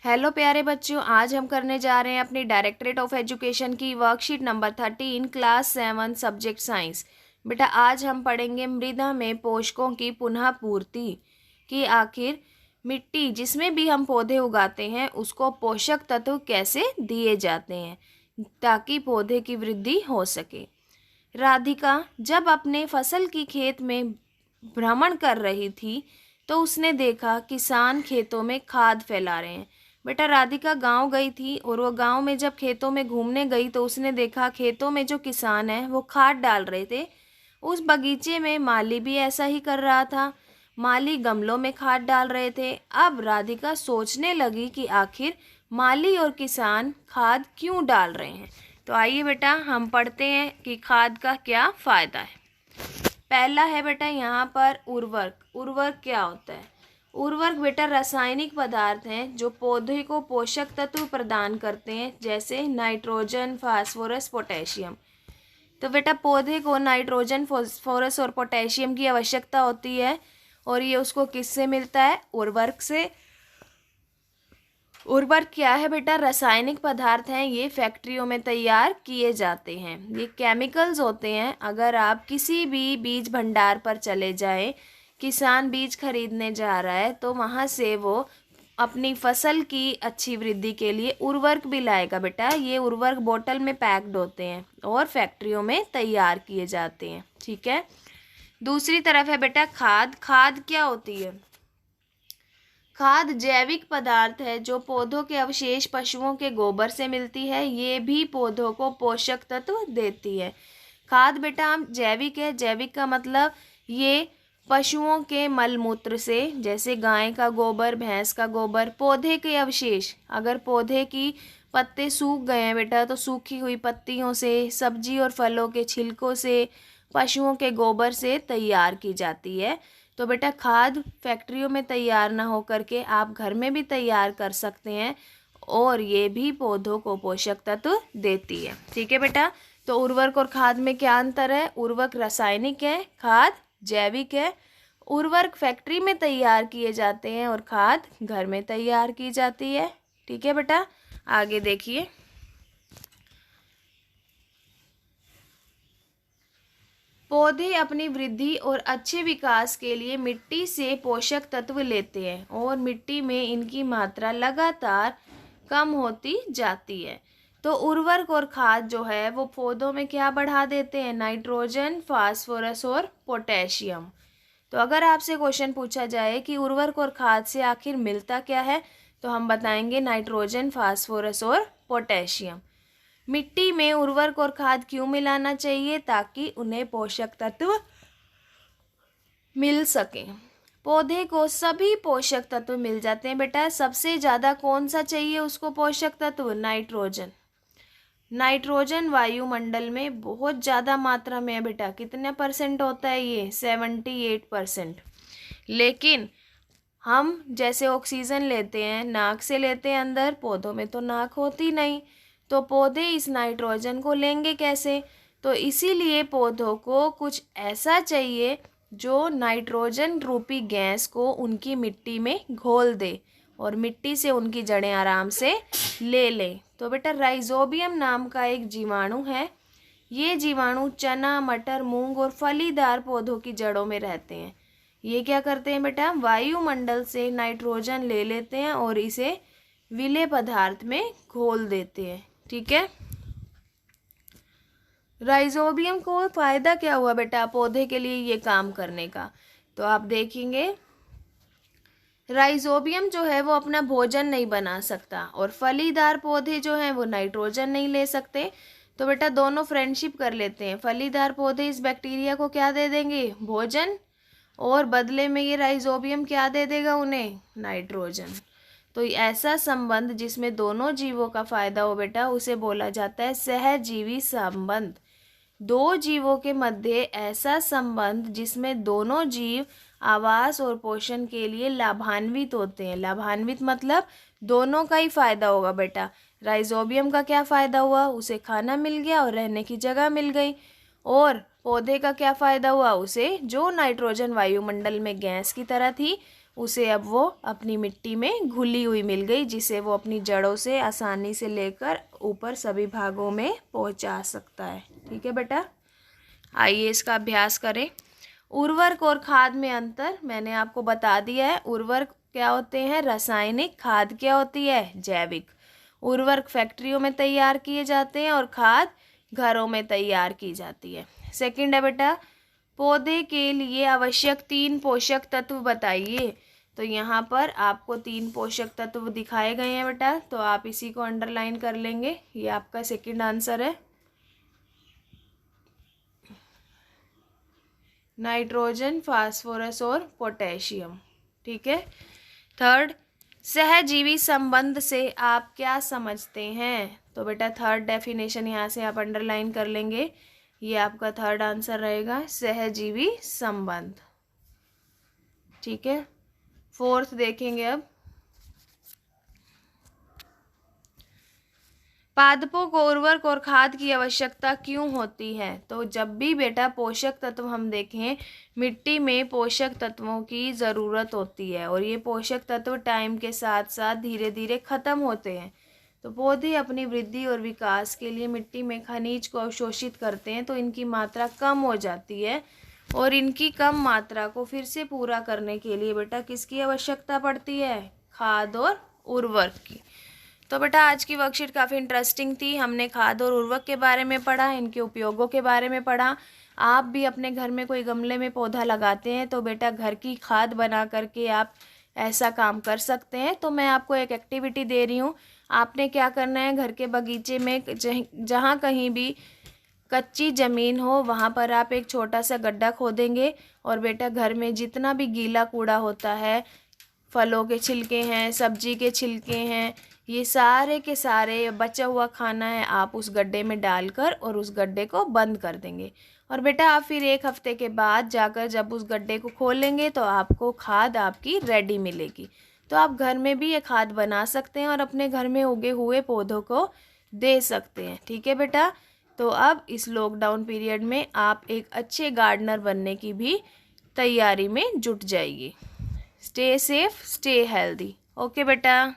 Hello प्यारे बच्चों, आज हम करने जा रहे हैं अपनी डायरेक्टरेट ऑफ एजुकेशन की worksheet number 13 class 7 subject science. बेटा आज हम पढ़ेंगे मृदा में पोषकों की पुनः पूर्ति कि आखिर मिट्टी जिसमें भी हम पौधे उगाते हैं उसको पोषक तत्व कैसे दिए जाते हैं ताकि पौधे की वृद्धि हो सके। राधिका जब अपने फसल की खेत में भ्रमण कर रही थी तो उसने देखा किसान खेतों में खाद फैला रहे हैं। बेटा राधिका गांव गई थी और वो गांव में जब खेतों में घूमने गई तो उसने देखा खेतों में जो किसान हैं वो खाद डाल रहे थे। उस बगीचे में माली भी ऐसा ही कर रहा था। माली गमलों में खाद डाल रहे थे। अब राधिका सोचने लगी कि आखिर माली और किसान खाद क्यों डाल रहे हैं। तो आइए बेटा हम पढ़ते हैं कि खाद का क्या फ़ायदा है। पहला है बेटा यहाँ पर उर्वरक। उर्वरक क्या होता है? उर्वरक बेटा रासायनिक पदार्थ हैं जो पौधे को पोषक तत्व प्रदान करते हैं, जैसे नाइट्रोजन, फास्फोरस, पोटेशियम। तो बेटा पौधे को नाइट्रोजन, फास्फोरस और पोटेशियम की आवश्यकता होती है और ये उसको किससे मिलता है? उर्वरक से। उर्वरक क्या है बेटा? रासायनिक पदार्थ हैं, ये फैक्ट्रियों में तैयार किए जाते हैं। ये केमिकल्स होते हैं। अगर आप किसी भी बीज भंडार पर चले जाएं, किसान बीज खरीदने जा रहा है तो वहाँ से वो अपनी फसल की अच्छी वृद्धि के लिए उर्वरक भी लाएगा। बेटा ये उर्वरक बोतल में पैक्ड होते हैं और फैक्ट्रियों में तैयार किए जाते हैं। ठीक है। दूसरी तरफ है बेटा खाद। खाद क्या होती है? खाद जैविक पदार्थ है जो पौधों के अवशेष पशुओं के गोबर से मिलती है। ये भी पौधों को पोषक तत्व देती है। खाद बेटा हम जैविक है। जैविक का मतलब ये पशुओं के मल मूत्र से, जैसे गाय का गोबर, भैंस का गोबर, पौधे के अवशेष। अगर पौधे की पत्ते सूख गए हैं बेटा तो सूखी हुई पत्तियों से, सब्जी और फलों के छिलकों से, पशुओं के गोबर से तैयार की जाती है। तो बेटा खाद फैक्ट्रियों में तैयार ना हो करके आप घर में भी तैयार कर सकते हैं और ये भी पौधों को पोषक तत्व देती है। ठीक है बेटा। तो उर्वरक और खाद में क्या अंतर है? उर्वरक रासायनिक है, खाद जैविक है। उर्वरक फैक्ट्री में तैयार किए जाते हैं और खाद घर में तैयार की जाती है। ठीक है बेटा। आगे देखिए। पौधे अपनी वृद्धि और अच्छे विकास के लिए मिट्टी से पोषक तत्व लेते हैं और मिट्टी में इनकी मात्रा लगातार कम होती जाती है। तो उर्वरक और खाद जो है वो पौधों में क्या बढ़ा देते हैं? नाइट्रोजन, फास्फोरस और पोटेशियम। तो अगर आपसे क्वेश्चन पूछा जाए कि उर्वरक और खाद से आखिर मिलता क्या है, तो हम बताएंगे नाइट्रोजन, फास्फोरस और पोटेशियम। मिट्टी में उर्वरक और खाद क्यों मिलाना चाहिए? ताकि उन्हें पोषक तत्व मिल सके। पौधे को सभी पोषक तत्व मिल जाते हैं बेटा। सबसे ज़्यादा कौन सा चाहिए उसको पोषक तत्व? नाइट्रोजन। नाइट्रोजन वायुमंडल में बहुत ज़्यादा मात्रा में है बेटा। कितने परसेंट होता है ये? 78%। लेकिन हम जैसे ऑक्सीजन लेते हैं, नाक से लेते हैं अंदर, पौधों में तो नाक होती नहीं, तो पौधे इस नाइट्रोजन को लेंगे कैसे? तो इसीलिए पौधों को कुछ ऐसा चाहिए जो नाइट्रोजन रूपी गैस को उनकी मिट्टी में घोल दे और मिट्टी से उनकी जड़ें आराम से ले लें। तो बेटा राइजोबियम नाम का एक जीवाणु है। ये जीवाणु चना, मटर, मूंग और फलीदार पौधों की जड़ों में रहते हैं। ये क्या करते हैं बेटा? वायुमंडल से नाइट्रोजन ले लेते हैं और इसे विलेय पदार्थ में घोल देते हैं। ठीक है। राइजोबियम को फायदा क्या हुआ बेटा पौधे के लिए ये काम करने का? तो आप देखेंगे राइजोबियम जो है वो अपना भोजन नहीं बना सकता और फलीदार पौधे जो हैं वो नाइट्रोजन नहीं ले सकते। तो बेटा दोनों फ्रेंडशिप कर लेते हैं। फलीदार पौधे इस बैक्टीरिया को क्या दे देंगे? भोजन, और बदले में ये राइजोबियम क्या दे देगा उन्हें? नाइट्रोजन। तो ऐसा संबंध जिसमें दोनों जीवों का फायदा हो बेटा उसे बोला जाता है सहजीवी संबंध। दो जीवों के मध्य ऐसा संबंध जिसमें दोनों जीव आवास और पोषण के लिए लाभान्वित होते हैं। लाभान्वित मतलब दोनों का ही फायदा होगा बेटा। राइजोबियम का क्या फायदा हुआ? उसे खाना मिल गया और रहने की जगह मिल गई। और पौधे का क्या फायदा हुआ? उसे जो नाइट्रोजन वायुमंडल में गैस की तरह थी उसे अब वो अपनी मिट्टी में घुली हुई मिल गई, जिसे वो अपनी जड़ों से आसानी से लेकर ऊपर सभी भागों में पहुंचा सकता है। ठीक है बेटा, आइए इसका अभ्यास करें। उर्वरक और खाद में अंतर मैंने आपको बता दिया है। उर्वरक क्या होते हैं? रासायनिक। खाद क्या होती है? जैविक। उर्वरक फैक्ट्रियों में तैयार किए जाते हैं और खाद घरों में तैयार की जाती है। सेकंड है बेटा, पौधे के लिए आवश्यक 3 पोषक तत्व बताइए। तो यहाँ पर आपको 3 पोषक तत्व दिखाए गए हैं बेटा, तो आप इसी को अंडरलाइन कर लेंगे। ये आपका सेकंड आंसर है, नाइट्रोजन, फास्फोरस और पोटेशियम। ठीक है। थर्ड, सहजीवी संबंध से आप क्या समझते हैं? तो बेटा थर्ड डेफिनेशन यहाँ से आप अंडरलाइन कर लेंगे, ये आपका थर्ड आंसर रहेगा, सहजीवी संबंध। ठीक है। फोर्थ देखेंगे अब, पादपों को उर्वरक और खाद की आवश्यकता क्यों होती है? तो जब भी बेटा पोषक तत्व हम देखें, मिट्टी में पोषक तत्वों की ज़रूरत होती है और ये पोषक तत्व टाइम के साथ साथ धीरे धीरे ख़त्म होते हैं। तो पौधे अपनी वृद्धि और विकास के लिए मिट्टी में खनिज को अवशोषित करते हैं, तो इनकी मात्रा कम हो जाती है और इनकी कम मात्रा को फिर से पूरा करने के लिए बेटा किसकी आवश्यकता पड़ती है? खाद और उर्वरक की। तो बेटा आज की वर्कशीट काफ़ी इंटरेस्टिंग थी। हमने खाद और उर्वरक के बारे में पढ़ा, इनके उपयोगों के बारे में पढ़ा। आप भी अपने घर में कोई गमले में पौधा लगाते हैं तो बेटा घर की खाद बना करके आप ऐसा काम कर सकते हैं। तो मैं आपको एक एक्टिविटी दे रही हूँ, आपने क्या करना है, घर के बगीचे में जहाँ कहीं भी कच्ची ज़मीन हो वहाँ पर आप एक छोटा सा गड्ढा खोदेंगे और बेटा घर में जितना भी गीला कूड़ा होता है, फलों के छिलके हैं, सब्जी के छिलके हैं, ये सारे के सारे बचा हुआ खाना है, आप उस गड्ढे में डालकर और उस गड्ढे को बंद कर देंगे। और बेटा आप फिर 1 हफ्ते के बाद जाकर जब उस गड्ढे को खोलेंगे तो आपको खाद आपकी रेडी मिलेगी। तो आप घर में भी ये खाद बना सकते हैं और अपने घर में उगे हुए पौधों को दे सकते हैं। ठीक है बेटा, तो अब इस लॉकडाउन पीरियड में आप एक अच्छे गार्डनर बनने की भी तैयारी में जुट जाइए। Stay safe, stay healthy. Okay बेटा।